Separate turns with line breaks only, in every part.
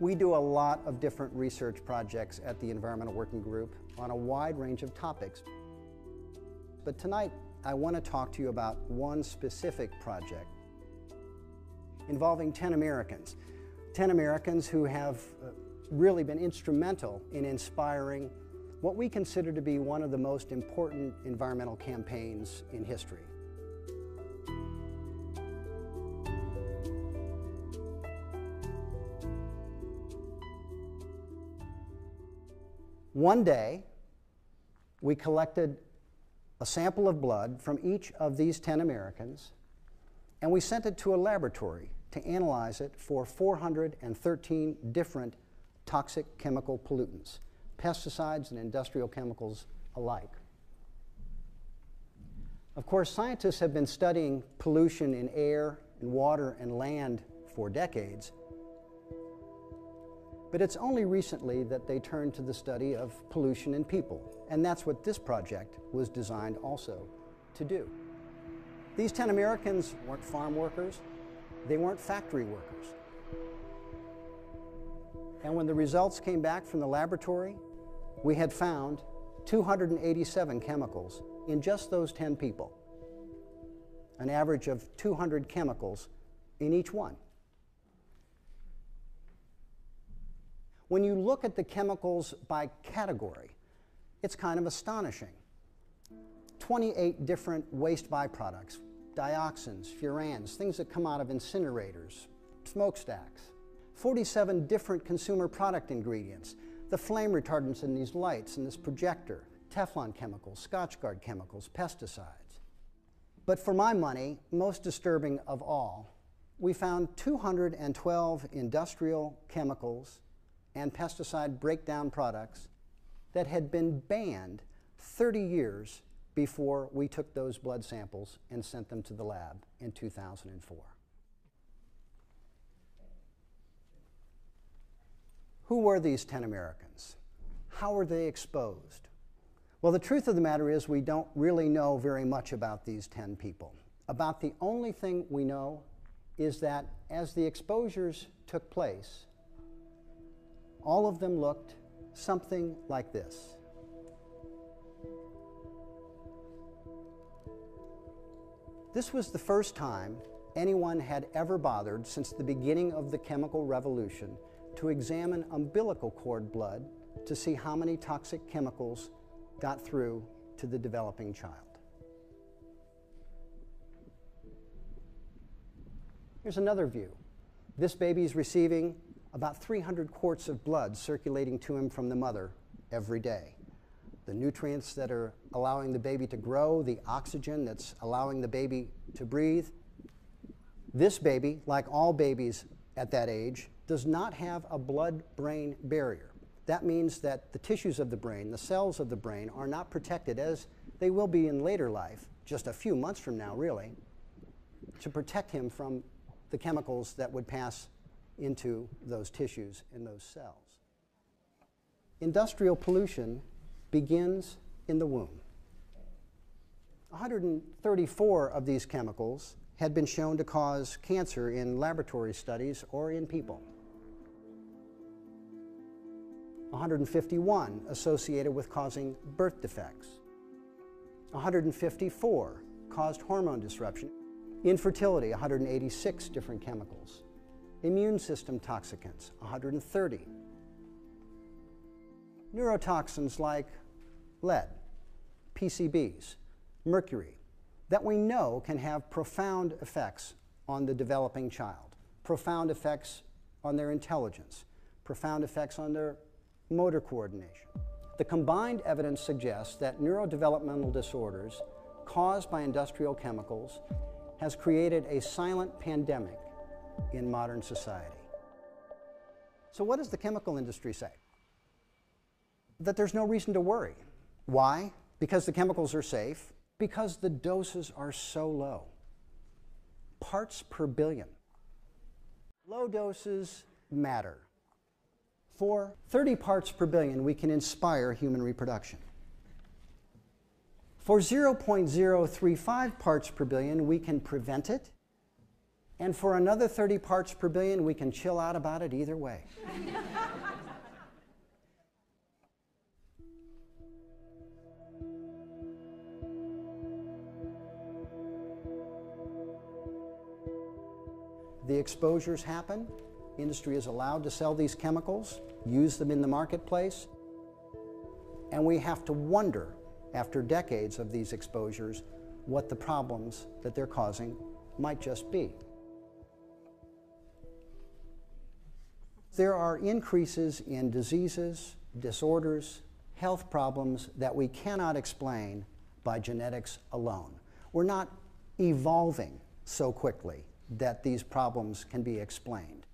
We do a lot of different research projects at the Environmental Working Group on a wide range of topics. But tonight, I want to talk to you about one specific project involving 10 Americans. 10 Americans who have really been instrumental in inspiring what we consider to be one of the most important environmental campaigns in history. One day, we collected a sample of blood from each of these 10 Americans, and we sent it to a laboratory to analyze it for 413 different toxic chemical pollutants, pesticides and industrial chemicals alike. Of course, scientists have been studying pollution in air, in water, and land for decades. But it's only recently that they turned to the study of pollution in people, and that's what this project was designed also to do. These 10 Americans weren't farm workers, they weren't factory workers. And when the results came back from the laboratory, we had found 287 chemicals in just those 10 people, an average of 200 chemicals in each one. When you look at the chemicals by category, it's kind of astonishing. 28 different waste byproducts, dioxins, furans, things that come out of incinerators, smokestacks. 47 different consumer product ingredients, the flame retardants in these lights and this projector, Teflon chemicals, Scotchgard chemicals, pesticides. But for my money, most disturbing of all, we found 212 industrial chemicals and pesticide breakdown products that had been banned 30 years before we took those blood samples and sent them to the lab in 2004. Who were these 10 Americans? How were they exposed? Well, the truth of the matter is we don't really know very much about these 10 people. About the only thing we know is that as the exposures took place, all of them looked something like this. This was the first time anyone had ever bothered since the beginning of the chemical revolution to examine umbilical cord blood to see how many toxic chemicals got through to the developing child. Here's another view. This baby's receiving about 300 quarts of blood circulating to him from the mother every day. The nutrients that are allowing the baby to grow, the oxygen that's allowing the baby to breathe. This baby, like all babies at that age, does not have a blood-brain barrier. That means that the tissues of the brain, the cells of the brain, are not protected as they will be in later life, just a few months from now really, to protect him from the chemicals that would pass into those tissues and those cells. Industrial pollution begins in the womb. 134 of these chemicals had been shown to cause cancer in laboratory studies or in people. 151 associated with causing birth defects. 154 caused hormone disruption. Infertility, 186 different chemicals. Immune system toxicants, 130. Neurotoxins like lead, PCBs, mercury, that we know can have profound effects on the developing child, profound effects on their intelligence, profound effects on their motor coordination. The combined evidence suggests that neurodevelopmental disorders caused by industrial chemicals has created a silent pandemic in modern society. So what does the chemical industry say? That there's no reason to worry. Why? Because the chemicals are safe, because the doses are so low. Parts per billion. Low doses matter. For 30 parts per billion, we can inspire human reproduction. For 0.035 parts per billion, we can prevent it. And for another 30 parts per billion, we can chill out about it either way. The exposures happen. Industry is allowed to sell these chemicals, use them in the marketplace, and we have to wonder, after decades of these exposures, what the problems that they're causing might just be. There are increases in diseases, disorders, health problems that we cannot explain by genetics alone. We're not evolving so quickly that these problems can be explained.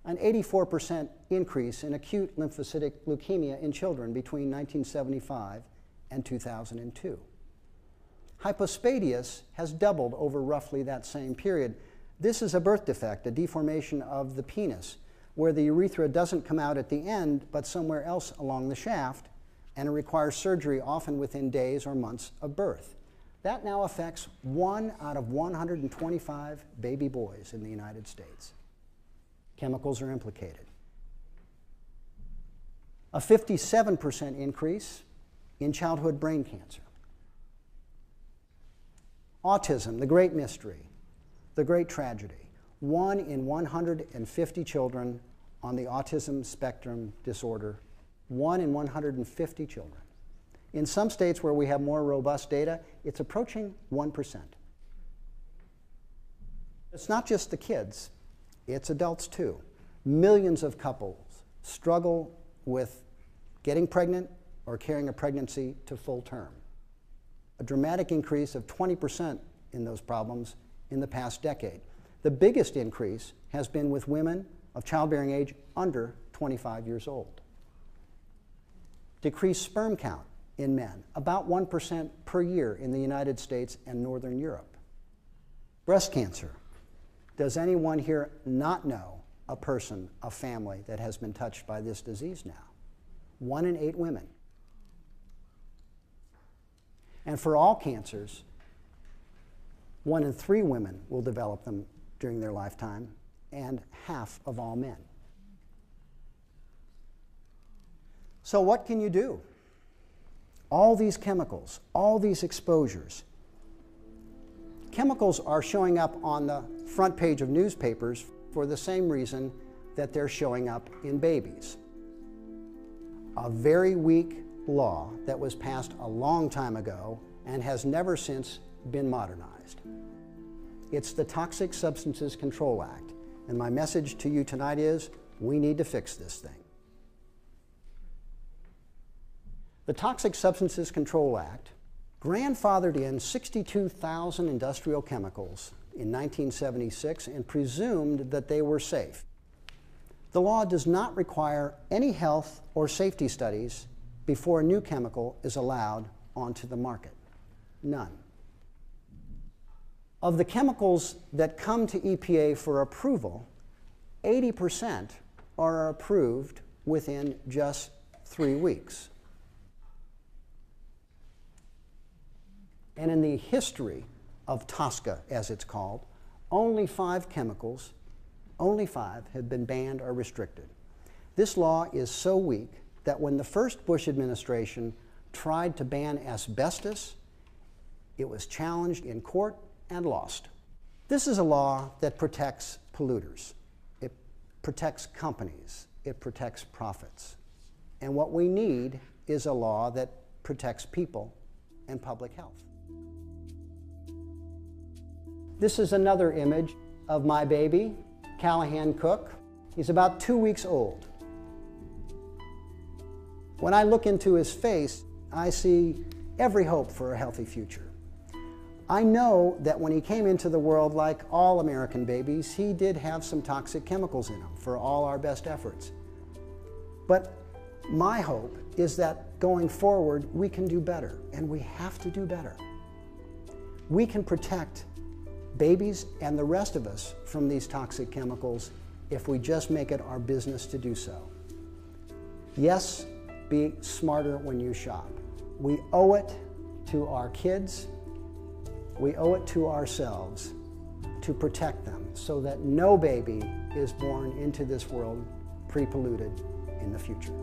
An 84% increase in acute lymphocytic leukemia in children between 1975 and 2002. Hypospadias has doubled over roughly that same period. This is a birth defect, a deformation of the penis, where the urethra doesn't come out at the end, but somewhere else along the shaft, and it requires surgery often within days or months of birth. That now affects 1 out of 125 baby boys in the United States. Chemicals are implicated. A 57% increase in childhood brain cancer. Autism, the great mystery, the great tragedy. 1 in 150 children on the autism spectrum disorder, 1 in 150 children. In some states where we have more robust data, it's approaching 1%. It's not just the kids, it's adults too. Millions of couples struggle with getting pregnant or carrying a pregnancy to full term. A dramatic increase of 20% in those problems in the past decade. The biggest increase has been with women of childbearing age under 25 years old. Decreased sperm count in men, about 1% per year in the United States and Northern Europe. Breast cancer. Does anyone here not know a person, a family that has been touched by this disease now? 1 in 8 women. And for all cancers, 1 in 3 women will develop them during their lifetime, and half of all men. So what can you do? All these chemicals, all these exposures. Chemicals are showing up on the front page of newspapers for the same reason that they're showing up in babies. A very weak law that was passed a long time ago and has never since been modernized. It's the Toxic Substances Control Act, and my message to you tonight is we need to fix this thing. The Toxic Substances Control Act grandfathered in 62,000 industrial chemicals in 1976 and presumed that they were safe. The law does not require any health or safety studies before a new chemical is allowed onto the market. None. Of the chemicals that come to EPA for approval, 80% are approved within just 3 weeks. And in the history of TSCA, as it's called, only 5 chemicals, only 5 have been banned or restricted. This law is so weak that when the first Bush administration tried to ban asbestos, it was challenged in court and lost. This is a law that protects polluters. It protects companies. It protects profits. And what we need is a law that protects people and public health. This is another image of my baby, Callahan Cook. He's about 2 weeks old. When I look into his face, I see every hope for a healthy future. I know that when he came into the world, like all American babies, he did have some toxic chemicals in him for all our best efforts. But my hope is that going forward, we can do better, and we have to do better. We can protect babies and the rest of us from these toxic chemicals if we just make it our business to do so. Yes, be smarter when you shop. We owe it to our kids. We owe it to ourselves to protect them so that no baby is born into this world pre-polluted in the future.